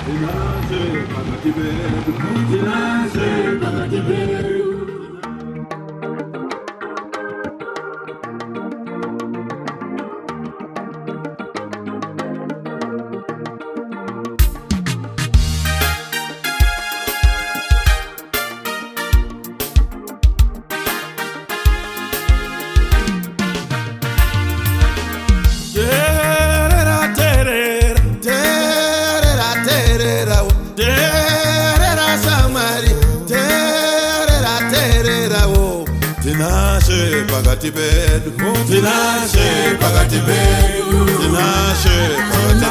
Tinashe Pakati Pedu, Tinashe Pakati Pedu. Tinashe Pakati Pedu, Tinashe Pakati Pedu, Tinashe Pakati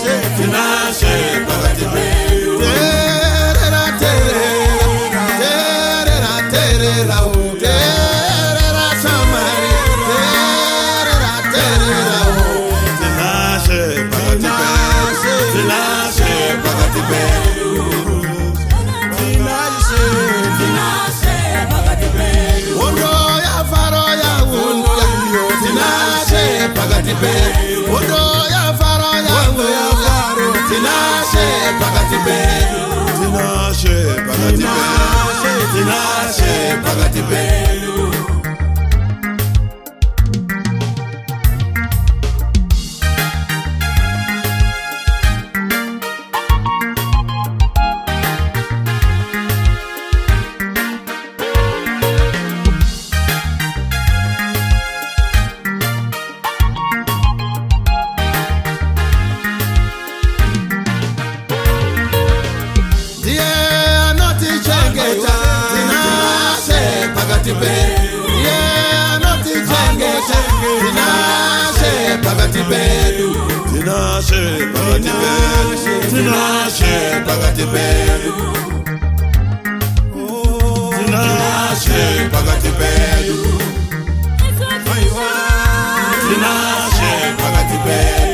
Pedu, Tinashe Pakati Pedu. Terera terera, terera terera, terera samari, terera terera. Tinashe Pakati Pedu, Tinashe Pakati Pedu, Tinashe, Tinashe Pakati Pedu. Ondo ya faro ya wundo ya, Tinashe Pakati Pedu. Ondo ya faro ya wundo, Tinashe Pakati Pedu. Tinashe Pakati Pedu, Tinashe Pakati Pedu. Pakati Pedu, yeah, not the Tinashe Pakati Pedu, Tinashe Pakati Pedu, Tinashe Pakati Pedu, Tinashe Pakati Pedu, Tinashe Pakati Pedu.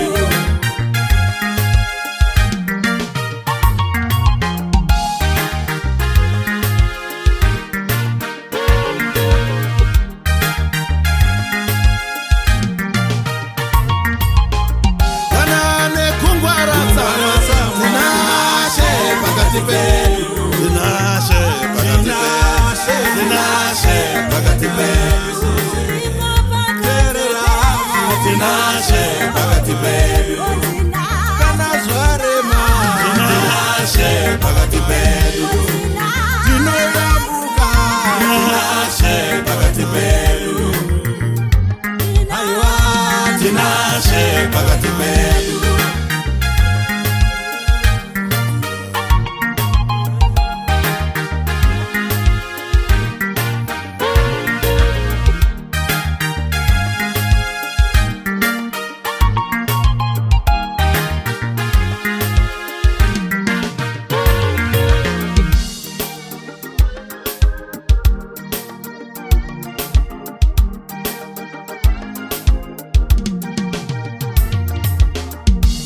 Tinashe Pakati Pedu, Tinashe Pakati Pedu, Kanazwarema, Tinashe Pakati Pedu, Tinoyambuka, Tinashe Pakati Pedu, Aiwa, Tinashe Pakati Pedu.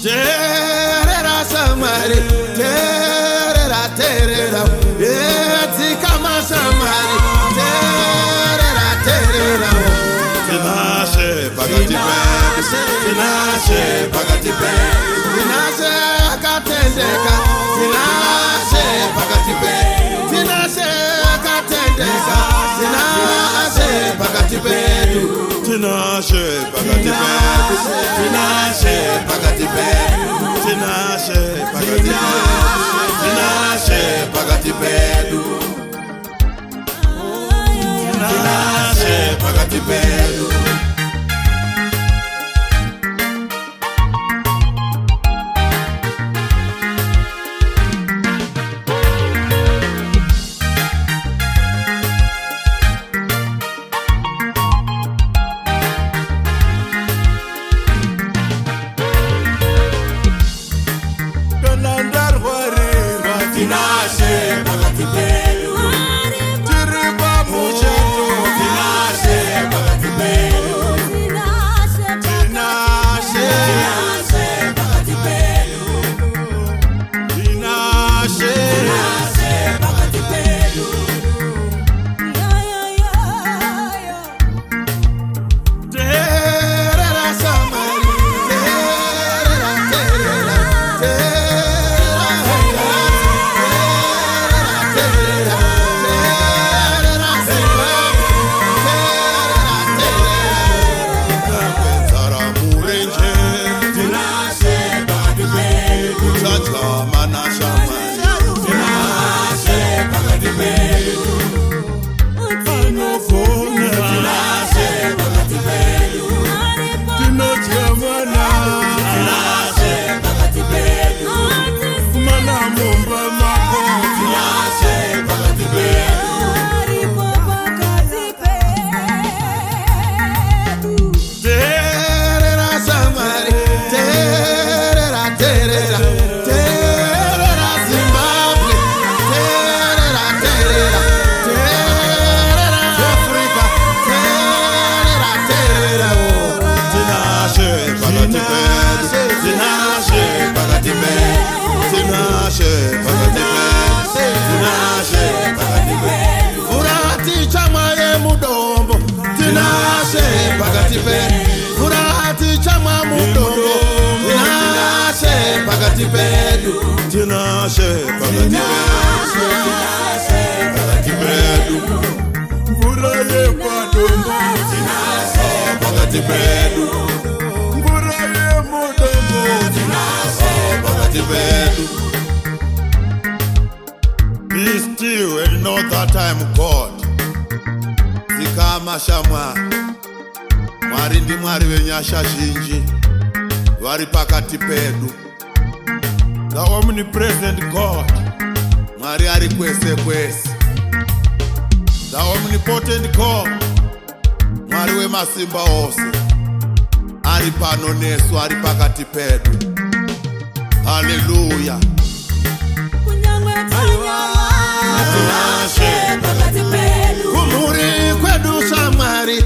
Terera samari, terera terera, eti kama samari, terera terera. Tinashe Pakati Pedu, Tinashe Pakati Pedu, Tinashe akatendeka, Tinashe Pakati Pedu, Tinashe akatendeka, Tinashe Pakati Pedu, Tinashe Pakati Pedu, Tinashe Pakati Pedu, Tinashe Pakati Pedu, Tinashe Pakati Pedu, Tinashe Pakati Pedu. Tinashe Pakati Pedu, Tinashe Pakati Pedu. pakati pedu. Tinashe Pakati Pedu. Mvura yepadombo. Tinashe pakati pedu. Mvura yemudombo. Tinashe pakati pedu. Be still and know that I am God. Zikama shamwa. Mwari ndi Mwari wenyasha zhinji. Vari pakati pedu. The omnipresent God. Mwari ari kwese kwese. The omnipotent God. Mwari wemasimba ose. Ari pano nesu, ari pakati pedu. Hallelujah. Tinashe Pakati Pedu. Kumuri kwedu shamwari.